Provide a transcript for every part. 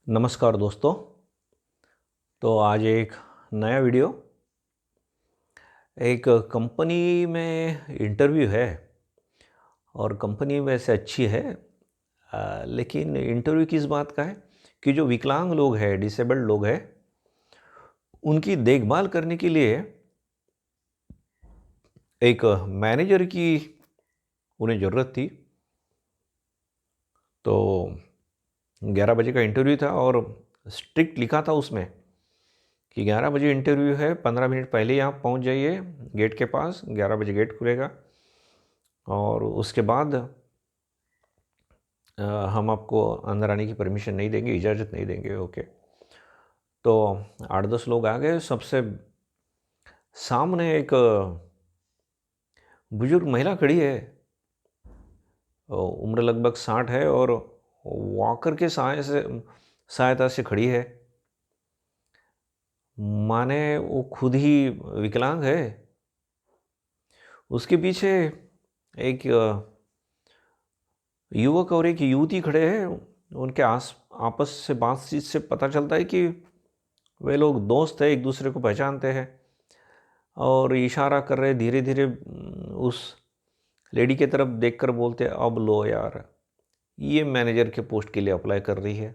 नमस्कार दोस्तों। तो आज एक नया वीडियो। एक कंपनी में इंटरव्यू है और कंपनी वैसे अच्छी है। लेकिन इंटरव्यू किस बात का है कि जो विकलांग लोग हैं, डिसेबल्ड लोग हैं, उनकी देखभाल करने के लिए एक मैनेजर की उन्हें ज़रूरत थी। तो 11 बजे का इंटरव्यू था और स्ट्रिक्ट लिखा था उसमें कि 11 बजे इंटरव्यू है, 15 मिनट पहले ही आप पहुंच जाइए गेट के पास। 11 बजे गेट खुलेगा और उसके बाद हम आपको अंदर आने की परमिशन नहीं देंगे, इजाज़त नहीं देंगे। ओके। तो 8-10 लोग आ गए। सबसे सामने एक बुजुर्ग महिला खड़ी है। उम्र लगभग 60 है और वॉकर के सहायता से खड़ी है। माने वो खुद ही विकलांग है। उसके पीछे एक युवक और एक युवती खड़े हैं। उनके आपस से बातचीत से पता चलता है कि वे लोग दोस्त हैं, एक दूसरे को पहचानते हैं और इशारा कर रहे धीरे धीरे उस लेडी के तरफ देखकर बोलते हैं, अब लो यार, ये मैनेजर के पोस्ट के लिए अप्लाई कर रही है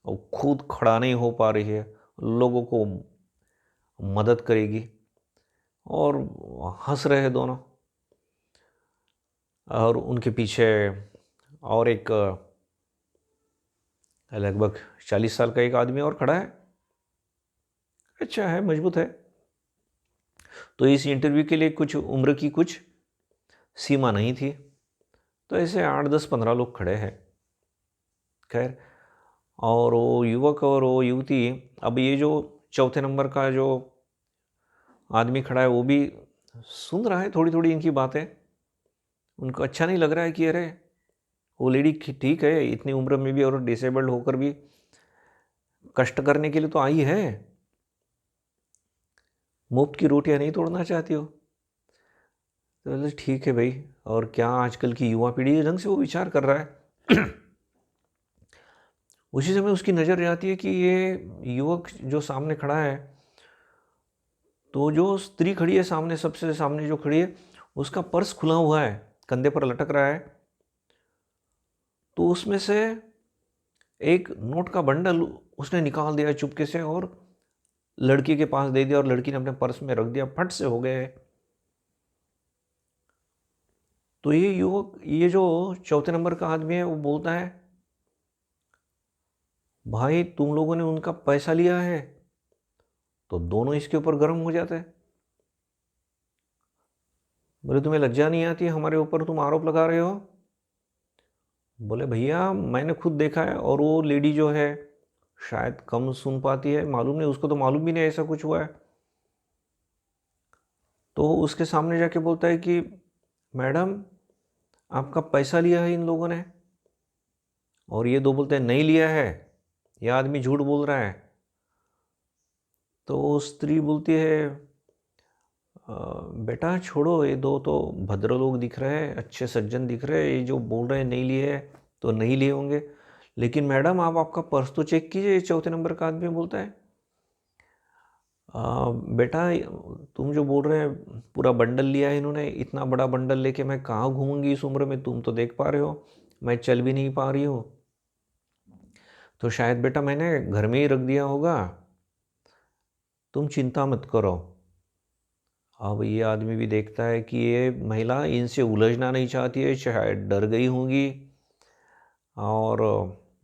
और खुद खड़ा नहीं हो पा रही है, लोगों को मदद करेगी। और हंस रहे हैं दोनों। और उनके पीछे और एक लगभग 40 साल का एक आदमी और खड़ा है। अच्छा है, मजबूत है। तो इस इंटरव्यू के लिए कुछ उम्र की कुछ सीमा नहीं थी। तो ऐसे 8-10-15 लोग खड़े हैं। खैर, और वो युवक और वो युवती, अब ये जो चौथे नंबर का जो आदमी खड़ा है वो भी सुन रहा है थोड़ी थोड़ी इनकी बातें। उनको अच्छा नहीं लग रहा है कि अरे वो लेडी ठीक है, इतनी उम्र में भी और डिसेबल्ड होकर भी कष्ट करने के लिए तो आई है, मुफ्त की रोटियां नहीं तोड़ना चाहती हो। तो बोले ठीक है भाई। और क्या आजकल की युवा पीढ़ी ढंग से वो विचार कर रहा है। उसी समय उसकी नज़र आती है कि ये युवक जो सामने खड़ा है, तो जो स्त्री खड़ी है सामने, सबसे सामने जो खड़ी है, उसका पर्स खुला हुआ है, कंधे पर लटक रहा है। तो उसमें से एक नोट का बंडल उसने निकाल दिया चुपके से और लड़की के पास दे दिया और लड़की ने अपने पर्स में रख दिया। फट से हो गए। तो ये युवक, ये जो चौथे नंबर का आदमी है, वो बोलता है, भाई तुम लोगों ने उनका पैसा लिया है। तो दोनों इसके ऊपर गर्म हो जाते हैं। बोले तुम्हें लज्जा नहीं आती, हमारे ऊपर तुम आरोप लगा रहे हो। बोले भैया मैंने खुद देखा है। और वो लेडी जो है शायद कम सुन पाती है, मालूम नहीं, उसको तो मालूम भी नहीं ऐसा कुछ हुआ है। तो उसके सामने जाके बोलता है कि मैडम आपका पैसा लिया है इन लोगों ने। और ये दो बोलते हैं नहीं लिया है, यह आदमी झूठ बोल रहा है। तो स्त्री बोलती है, बेटा छोड़ो, ये दो तो भद्र लोग दिख रहे हैं, अच्छे सज्जन दिख रहे हैं, ये जो बोल रहे हैं नहीं लिए है तो नहीं लिए होंगे। लेकिन मैडम आप आपका पर्स तो चेक कीजिए। ये चौथे नंबर का आदमी बोलता है, बेटा तुम जो बोल रहे हैं पूरा बंडल लिया है इन्होंने, इतना बड़ा बंडल लेके मैं कहाँ घूमूंगी इस उम्र में, तुम तो देख पा रहे हो मैं चल भी नहीं पा रही हूँ। तो शायद बेटा मैंने घर में ही रख दिया होगा, तुम चिंता मत करो। अब ये आदमी भी देखता है कि ये महिला इनसे उलझना नहीं चाहती है, शायद डर गई होंगी। और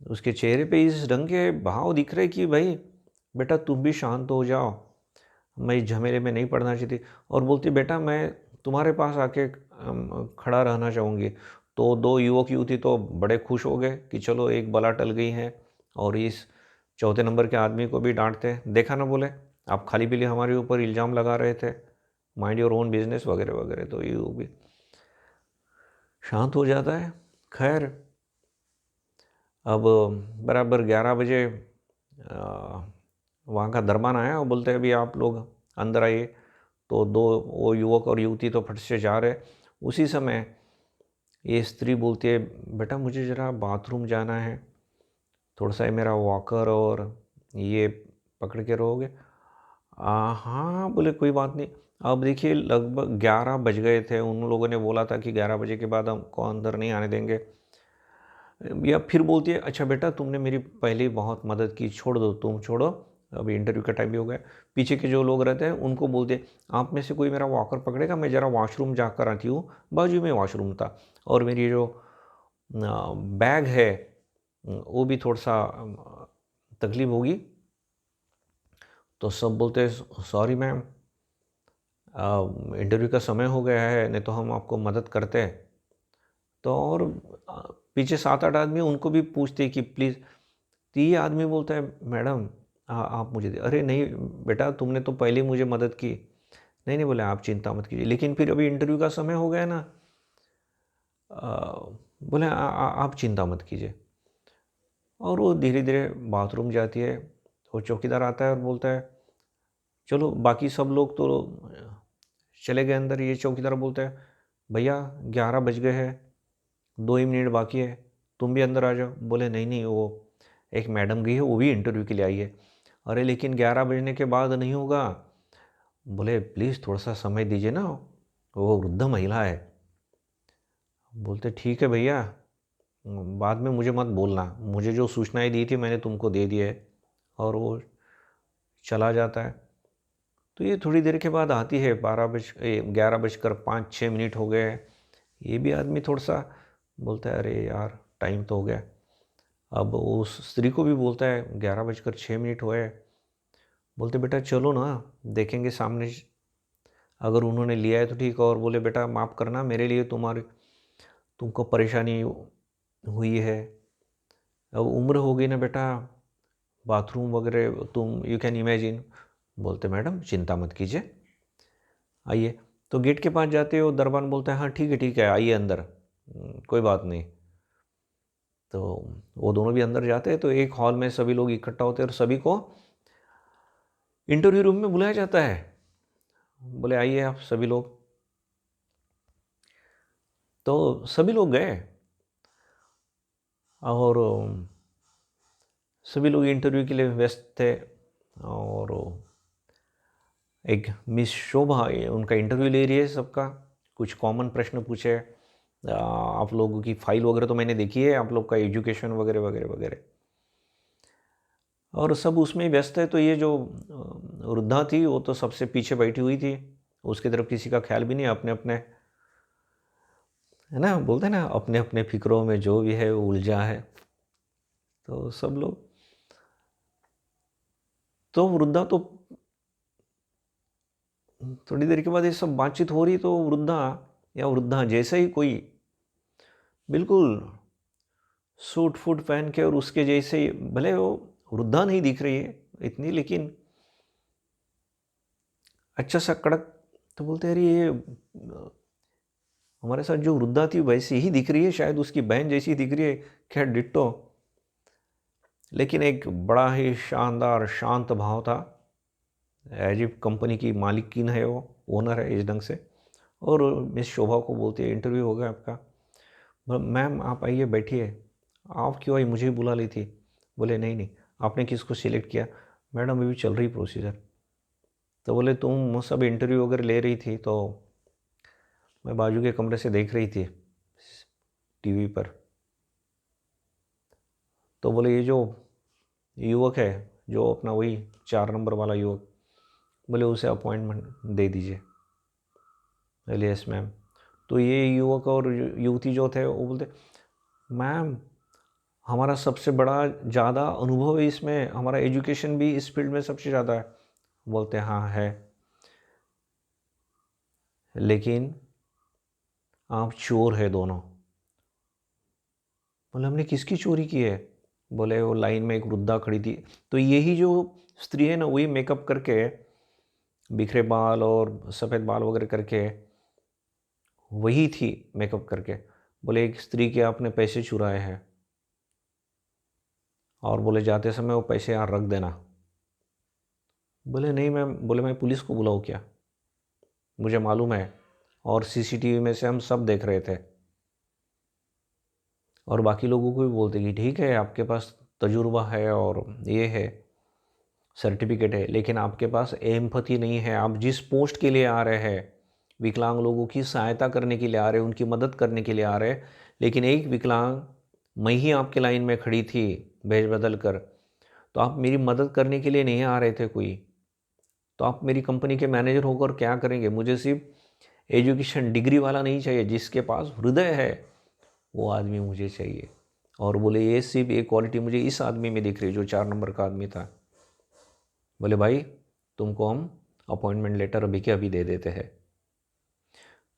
उसके चेहरे पे इस ढंग के भाव दिख रहे कि भाई बेटा तुम भी शांत हो जाओ, मैं इस झमेले में नहीं पड़ना चाहती। और बोलती बेटा मैं तुम्हारे पास आके खड़ा रहना चाहूँगी। तो दो युवक युवती तो बड़े खुश हो गए कि चलो एक बला टल गई है। और इस चौथे नंबर के आदमी को भी डांटते, देखा ना बोले आप खाली पीली हमारे ऊपर इल्ज़ाम लगा रहे थे, माइंड योर ओन बिजनेस वगैरह वगैरह। तो ये भी शांत हो जाता है। खैर, अब बराबर 11 बजे वहाँ का दरबान आया और बोलते हैं अभी आप लोग अंदर आइए। तो दो वो युवक और युवती तो फट से जा रहे। उसी समय ये स्त्री बोलती है, बेटा मुझे ज़रा बाथरूम जाना है। थोड़ा सा मेरा वॉकर और ये पकड़ के रहोगे? हाँ, बोले कोई बात नहीं। अब देखिए लगभग 11 बज गए थे, उन लोगों ने बोला था कि 11 बजे के बाद हमको अंदर नहीं आने देंगे। या फिर बोलती है, अच्छा बेटा तुमने मेरी पहले ही बहुत मदद की, छोड़ दो, तुम छोड़ो, अभी इंटरव्यू का टाइम भी हो गया। पीछे के जो लोग रहते हैं उनको बोलते, आप में से कोई मेरा वॉकर पकड़ेगा, मैं ज़रा वॉशरूम जाकर आती हूँ। बाजू में वॉशरूम था और मेरी जो बैग है वो भी थोड़ा सा तकलीफ होगी। तो सब बोलते, सॉरी मैम, इंटरव्यू का समय हो गया है, नहीं तो हम आपको मदद करते हैं। तो और पीछे 7-8 आदमी उनको भी पूछते कि प्लीज़। तो ये आदमी बोलता है, मैडम आप मुझे दे। अरे नहीं बेटा, तुमने तो पहले ही मुझे मदद की। नहीं नहीं, बोले आप चिंता मत कीजिए, लेकिन फिर अभी इंटरव्यू का समय हो गया ना। बोले आप चिंता मत कीजिए। और वो धीरे धीरे बाथरूम जाती है। वो चौकीदार आता है और बोलता है, चलो बाकी सब लोग तो चले गए अंदर। ये चौकीदार बोलता है, भैया 11 बज गए हैं, 2 ही मिनट बाकी है, तुम भी अंदर आ जाओ। बोले नहीं नहीं, वो एक मैडम गई है, वो भी इंटरव्यू के लिए आई है। अरे लेकिन 11 बजने के बाद नहीं होगा। बोले प्लीज़ थोड़ा सा समय दीजिए ना, वो वृद्ध महिला है। बोलते ठीक है भैया, बाद में मुझे मत बोलना, मुझे जो सूचनाएं दी थी मैंने तुमको दे दी है। और वो चला जाता है। तो ये थोड़ी देर के बाद आती है, 11 बजकर 5-6 मिनट हो गए। ये भी आदमी थोड़ा सा बोलता है, अरे यार टाइम तो हो गया। अब उस स्त्री को भी बोलता है, 11 बजकर 6 मिनट हुए। बोलते बेटा चलो ना, देखेंगे सामने, अगर उन्होंने लिया है तो ठीक। और बोले बेटा माफ़ करना, मेरे लिए तुमको परेशानी हुई है। अब उम्र हो गई ना बेटा, बाथरूम वगैरह तुम यू कैन इमेजिन। बोलते मैडम चिंता मत कीजिए, आइए। तो गेट के पास जाते हो, दरबान बोलता है, हाँ ठीक है आइए अंदर, कोई बात नहीं। तो वो दोनों भी अंदर जाते हैं। तो एक हॉल में सभी लोग इकट्ठा होते हैं और सभी को इंटरव्यू रूम में बुलाया जाता है। बोले आइए आप सभी लोग। तो सभी लोग गए और सभी लोग इंटरव्यू के लिए व्यस्त थे। और एक मिस शोभा उनका इंटरव्यू ले रही है सबका। कुछ कॉमन प्रश्न पूछे, आप लोगों की फाइल वगैरह तो मैंने देखी है, आप लोग का एजुकेशन वगैरह वगैरह वगैरह, और सब उसमें ही व्यस्त है। तो ये जो वृद्धा थी वो तो सबसे पीछे बैठी हुई थी, उसकी तरफ किसी का ख्याल भी नहीं, अपने अपने, है ना, बोलते हैं ना, अपने अपने फिक्रों में जो भी है वो उलझा है। तो सब लोग, तो वृद्धा तो थोड़ी देर के बाद ये सब बातचीत हो रही, तो वृद्धा या वृद्धा जैसे ही कोई बिल्कुल सूट फूट पहन के और उसके जैसे ही, भले वो वृद्धा नहीं दिख रही है इतनी, लेकिन अच्छा सा कड़क। तो बोलते हैं अरे ये हमारे साथ जो वृद्धा थी वैसी ही दिख रही है, शायद उसकी बहन जैसी दिख रही है। खैर डिट्टो, लेकिन एक बड़ा ही शानदार शांत भाव था। एज इफ कंपनी की मालिकिन है, वो ओनर है इस ढंग से। और मिस शोभा को बोलती है, इंटरव्यू हो गया आपका? मैम आप आइए बैठिए। आप क्यों आई, मुझे ही बुला ली थी। बोले नहीं नहीं, आपने किसको सिलेक्ट किया? मैडम अभी चल रही प्रोसीजर। तो बोले तुम सब इंटरव्यू वगैरह ले रही थी, तो मैं बाजू के कमरे से देख रही थी टीवी पर। तो बोले ये जो युवक है, जो अपना वही 4 नंबर वाला युवक, बोले उसे अपॉइंटमेंट दे दीजिए। बोले यस मैम। तो ये युवक और युवती जो थे वो बोलते, मैम हमारा सबसे बड़ा ज़्यादा अनुभव है इसमें, हमारा एजुकेशन भी इस फील्ड में सबसे ज़्यादा है। बोलते हाँ है, लेकिन आप चोर है दोनों। बोले हमने किसकी चोरी की है? बोले वो लाइन में एक वृद्धा खड़ी थी। तो यही जो स्त्री है ना, वही मेकअप करके, बिखरे बाल और सफ़ेद बाल वगैरह करके, वही थी मेकअप करके। बोले एक स्त्री के आपने पैसे चुराए हैं, और बोले जाते समय वो पैसे यहाँ रख देना। बोले नहीं मैम। बोले मैं पुलिस को बुलाऊँ क्या? मुझे मालूम है, और सीसीटीवी में से हम सब देख रहे थे। और बाकी लोगों को भी बोलते कि ठीक है आपके पास तजुर्बा है और ये है, सर्टिफिकेट है, लेकिन आपके पास एम्पैथी नहीं है। आप जिस पोस्ट के लिए आ रहे हैं, विकलांग लोगों की सहायता करने के लिए आ रहे हैं, उनकी मदद करने के लिए आ रहे हैं, लेकिन एक विकलांग मैं ही आपके लाइन में खड़ी थी भेज बदल कर, तो आप मेरी मदद करने के लिए नहीं आ रहे थे कोई, तो आप मेरी कंपनी के मैनेजर होकर क्या करेंगे? मुझे सिर्फ एजुकेशन डिग्री वाला नहीं चाहिए, जिसके पास हृदय है वो आदमी मुझे चाहिए। और बोले ये सिर्फ एक क्वालिटी मुझे इस आदमी में दिख रही, जो 4 नंबर का आदमी था। बोले भाई तुमको हम अपॉइंटमेंट लेटर अभी के अभी दे देते हैं।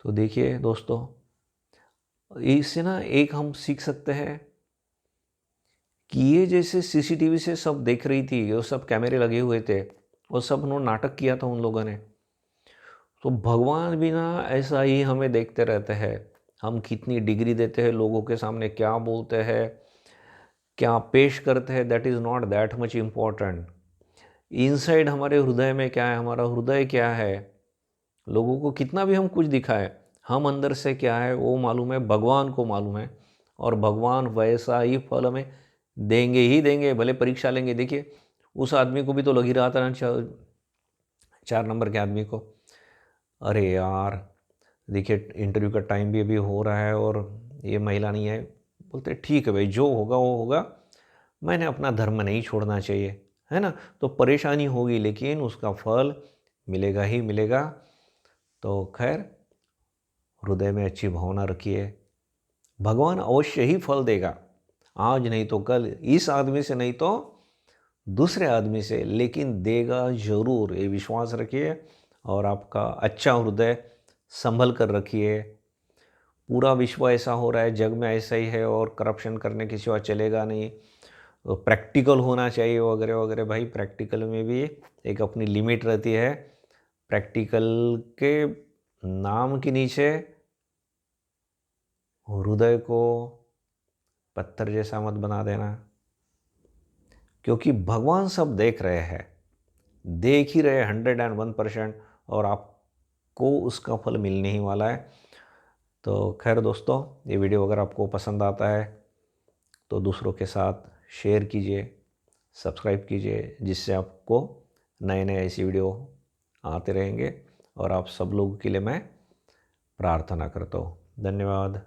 तो देखिए दोस्तों, इससे ना एक हम सीख सकते हैं कि ये जैसे सीसीटीवी से सब देख रही थी, वो सब कैमरे लगे हुए थे, वो सब उन्होंने नाटक किया था उन लोगों ने, तो भगवान भी ना ऐसा ही हमें देखते रहते हैं। हम कितनी डिग्री देते हैं लोगों के सामने, क्या बोलते हैं, क्या पेश करते हैं, that is not that much important. Inside हमारे हृदय में क्या है, हमारा हृदय क्या है, लोगों को कितना भी हम कुछ दिखाए, हम अंदर से क्या है वो मालूम है, भगवान को मालूम है। और भगवान वैसा ही फल हमें देंगे ही देंगे, भले परीक्षा लेंगे। देखिए उस आदमी को भी तो लग ही रहा था ना, 4 नंबर के आदमी को, अरे यार देखिए इंटरव्यू का टाइम भी अभी हो रहा है और ये महिला नहीं है। बोलते ठीक है भाई, जो होगा वो होगा, मैंने अपना धर्म नहीं छोड़ना चाहिए, है ना। तो परेशानी होगी लेकिन उसका फल मिलेगा ही मिलेगा। तो खैर, हृदय में अच्छी भावना रखिए, भगवान अवश्य ही फल देगा, आज नहीं तो कल, इस आदमी से नहीं तो दूसरे आदमी से, लेकिन देगा ज़रूर, ये विश्वास रखिए। और आपका अच्छा हृदय संभल कर रखिए। पूरा विश्व ऐसा हो रहा है, जग में ऐसा ही है, और करप्शन करने के सिवा चलेगा नहीं। तो प्रैक्टिकल होना चाहिए वगैरह वगैरह। भाई प्रैक्टिकल में भी एक अपनी लिमिट रहती है। प्रैक्टिकल के नाम के नीचे हृदय को पत्थर जैसा मत बना देना, क्योंकि भगवान सब देख रहे हैं, देख ही रहे 101%, और आपको उसका फल मिलने ही वाला है। तो खैर दोस्तों, ये वीडियो अगर आपको पसंद आता है तो दूसरों के साथ शेयर कीजिए, सब्सक्राइब कीजिए, जिससे आपको नए नए ऐसी वीडियो आते रहेंगे। और आप सब लोगों के लिए मैं प्रार्थना करता हूँ। धन्यवाद।